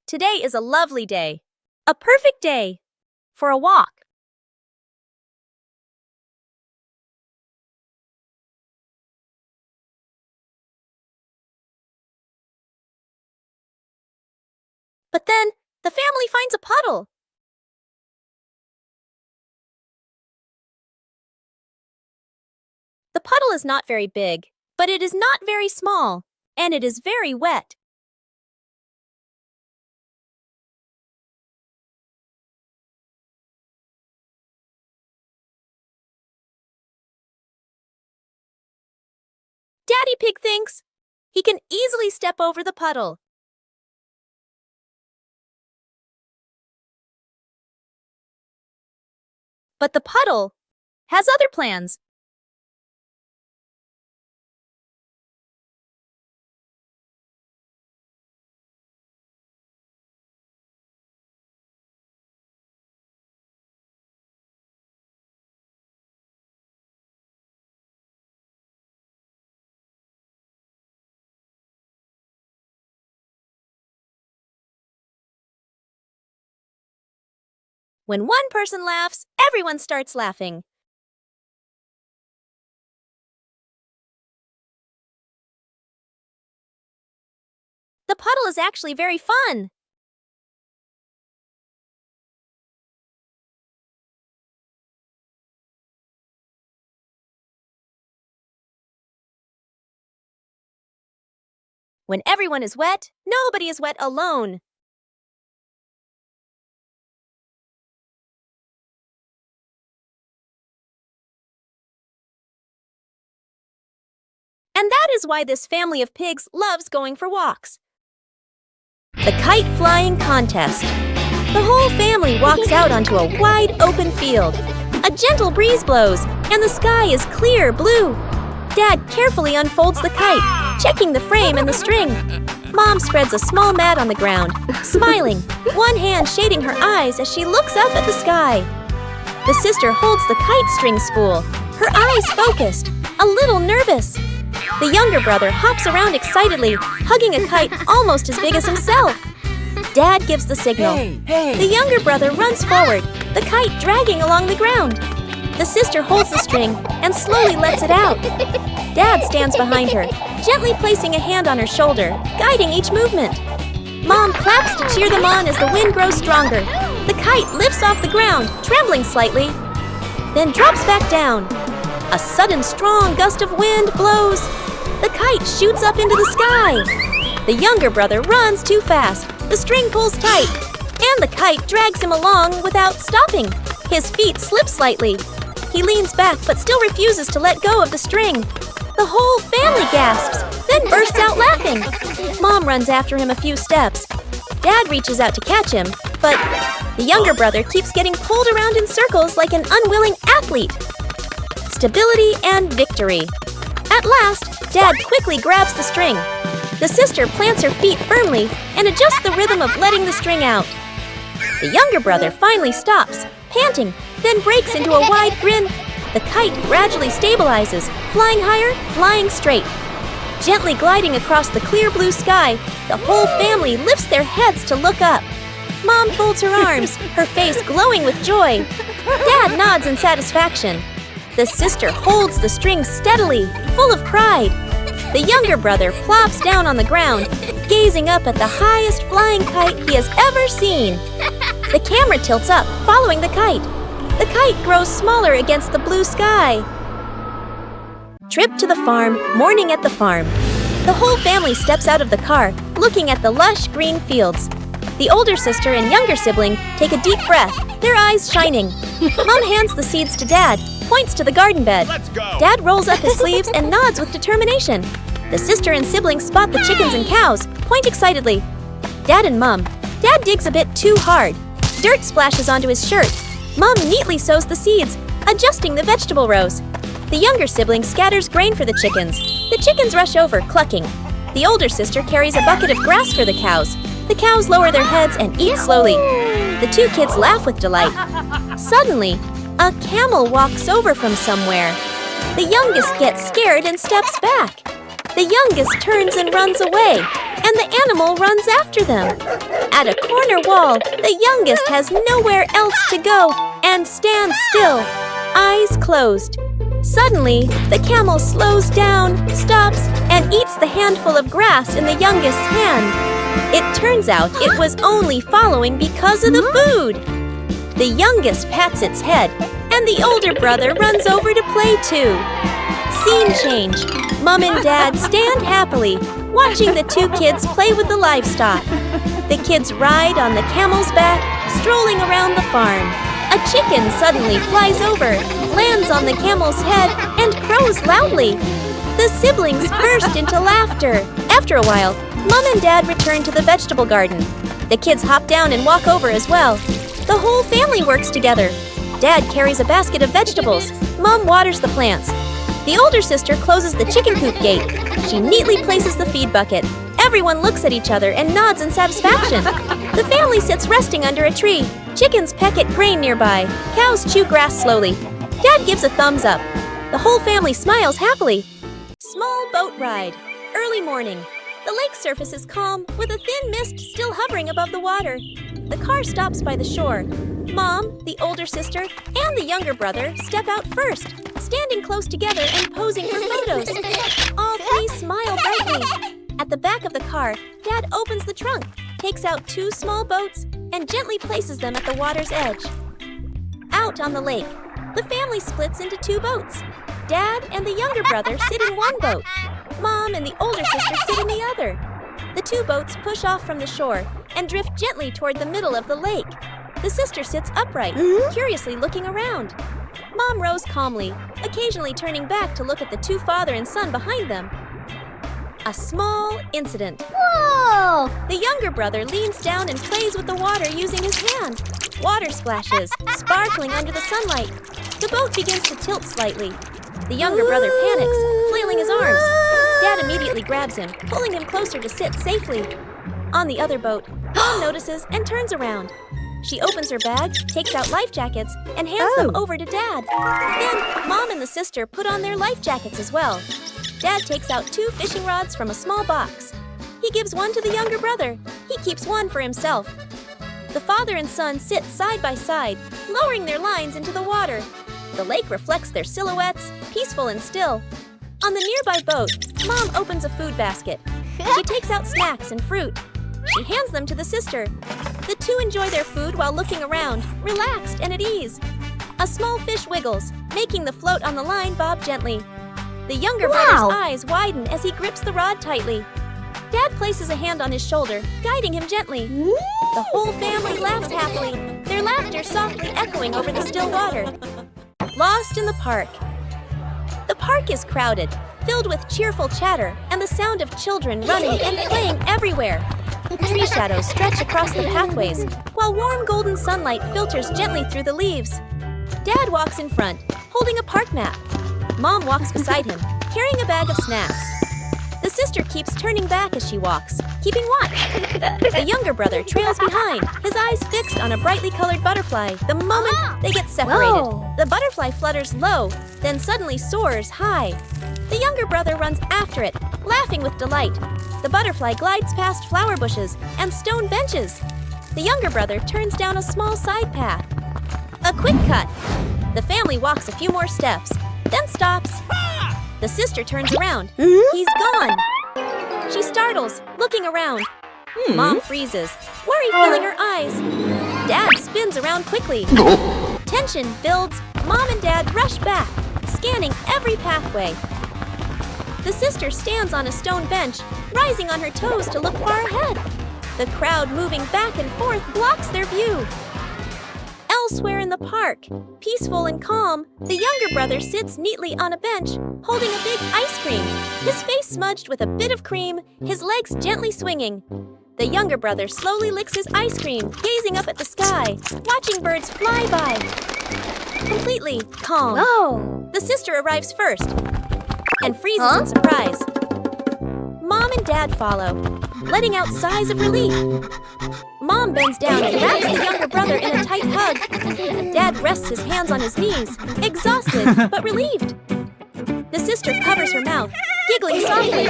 Today is a lovely day. A perfect day for a walk. But then, the family finds a puddle. The puddle is not very big, but it is not very small, and it is very wet. Daddy Pig thinks he can easily step over the puddle. But the puddle has other plans. When one person laughs, everyone starts laughing. The puddle is actually very fun. When everyone is wet, nobody is wet alone. And that is why this family of pigs loves going for walks. The kite flying contest. The whole family walks out onto a wide open field. A gentle breeze blows, and the sky is clear blue. Dad carefully unfolds the kite, checking the frame and the string. Mom spreads a small mat on the ground, smiling, one hand shading her eyes as she looks up at the sky. The sister holds the kite string spool, her eyes focused, a little nervous. The younger brother hops around excitedly, hugging a kite almost as big as himself. Dad gives the signal. Hey. The younger brother runs forward, the kite dragging along the ground. The sister holds the string and slowly lets it out. Dad stands behind her, gently placing a hand on her shoulder, guiding each movement. Mom claps to cheer them on as the wind grows stronger. The kite lifts off the ground, trembling slightly, then drops back down. A sudden strong gust of wind blows. The kite shoots up into the sky. The younger brother runs too fast. The string pulls tight, and the kite drags him along without stopping. His feet slip slightly. He leans back but still refuses to let go of the string. The whole family gasps, then bursts out laughing. Mom runs after him a few steps. Dad reaches out to catch him, but the younger brother keeps getting pulled around in circles like an unwilling athlete. Stability and victory. At last, Dad quickly grabs the string. The sister plants her feet firmly and adjusts the rhythm of letting the string out. The younger brother finally stops, panting, then breaks into a wide grin. The kite gradually stabilizes, flying higher, flying straight. Gently gliding across the clear blue sky, the whole family lifts their heads to look up. Mom folds her arms, her face glowing with joy. Dad nods in satisfaction. The sister holds the string steadily, full of pride. The younger brother plops down on the ground, gazing up at the highest flying kite he has ever seen. The camera tilts up, following the kite. The kite grows smaller against the blue sky. Trip to the farm, morning at the farm. The whole family steps out of the car, looking at the lush green fields. The older sister and younger sibling take a deep breath, their eyes shining. Mom hands the seeds to Dad, points to the garden bed. Let's go. Dad rolls up his sleeves and nods with determination. The sister and siblings spot the chickens and cows, point excitedly. Dad and Mom. Dad digs a bit too hard. Dirt splashes onto his shirt. Mom neatly sows the seeds, adjusting the vegetable rows. The younger sibling scatters grain for the chickens. The chickens rush over, clucking. The older sister carries a bucket of grass for the cows. The cows lower their heads and eat slowly. The two kids laugh with delight. Suddenly, a camel walks over from somewhere. The youngest gets scared and steps back. The youngest turns and runs away, and the animal runs after them. At a corner wall, the youngest has nowhere else to go and stands still, eyes closed. Suddenly, the camel slows down, stops, and eats the handful of grass in the youngest's hand. It turns out it was only following because of the food. The youngest pats its head, and the older brother runs over to play too. Scene change. Mom and Dad stand happily, watching the two kids play with the livestock. The kids ride on the camel's back, strolling around the farm. A chicken suddenly flies over, lands on the camel's head, and crows loudly. The siblings burst into laughter. After a while, Mom and Dad return to the vegetable garden. The kids hop down and walk over as well. The whole family works together. Dad carries a basket of vegetables. Mom waters the plants. The older sister closes the chicken coop gate. She neatly places the feed bucket. Everyone looks at each other and nods in satisfaction. The family sits resting under a tree. Chickens peck at grain nearby. Cows chew grass slowly. Dad gives a thumbs up. The whole family smiles happily. Small boat ride. Early morning. The lake surface is calm, with a thin mist still hovering above the water. The car stops by the shore. Mom, the older sister, and the younger brother step out first, standing close together and posing for photos. All three smile brightly. At the back of the car, Dad opens the trunk, takes out two small boats, and gently places them at the water's edge. Out on the lake, the family splits into two boats. Dad and the younger brother sit in one boat. Mom and the older sister sit in the other. The two boats push off from the shore and drift gently toward the middle of the lake. The sister sits upright, curiously looking around. Mom rows calmly, occasionally turning back to look at the two father and son behind them. A small incident. Whoa! The younger brother leans down and plays with the water using his hand. Water splashes, sparkling under the sunlight. The boat begins to tilt slightly. The younger brother panics, flailing his arms. Dad immediately grabs him, pulling him closer to sit safely. On the other boat, Mom notices and turns around. She opens her bag, takes out life jackets, and hands them over to Dad. Then, Mom and the sister put on their life jackets as well. Dad takes out two fishing rods from a small box. He gives one to the younger brother. He keeps one for himself. The father and son sit side by side, lowering their lines into the water. The lake reflects their silhouettes, peaceful and still. On the nearby boat, Mom opens a food basket. She takes out snacks and fruit. She hands them to the sister. The two enjoy their food while looking around, relaxed and at ease. A small fish wiggles, making the float on the line bob gently. The younger brother's eyes widen as he grips the rod tightly. Dad places a hand on his shoulder, guiding him gently. The whole family laughs happily, their laughter softly echoing over the still water. Lost in the park. The park is crowded, filled with cheerful chatter and the sound of children running and playing everywhere. Tree shadows stretch across the pathways, while warm golden sunlight filters gently through the leaves. Dad walks in front, holding a park map. Mom walks beside him, carrying a bag of snacks. The sister keeps turning back as she walks, keeping watch. The younger brother trails behind, his eyes fixed on a brightly colored butterfly the moment they get separated. Whoa. The butterfly flutters low, then suddenly soars high. The younger brother runs after it, laughing with delight. The butterfly glides past flower bushes and stone benches. The younger brother turns down a small side path. A quick cut. The family walks a few more steps, then stops. The sister turns around. He's gone. She startles, looking around. Mom freezes, worry filling her eyes. Dad spins around quickly. Tension builds. Mom and Dad rush back, scanning every pathway. The sister stands on a stone bench, rising on her toes to look far ahead. The crowd moving back and forth blocks their view. Elsewhere in the park, peaceful and calm, the younger brother sits neatly on a bench, holding a big ice cream, his face smudged with a bit of cream, his legs gently swinging. The younger brother slowly licks his ice cream, gazing up at the sky, watching birds fly by. Completely calm. Whoa! The sister arrives first and freezes in surprise. Mom and Dad follow, letting out sighs of relief. Mom bends down and wraps the younger brother in a tight hug. Dad rests his hands on his knees, exhausted but relieved. The sister covers her mouth, giggling softly.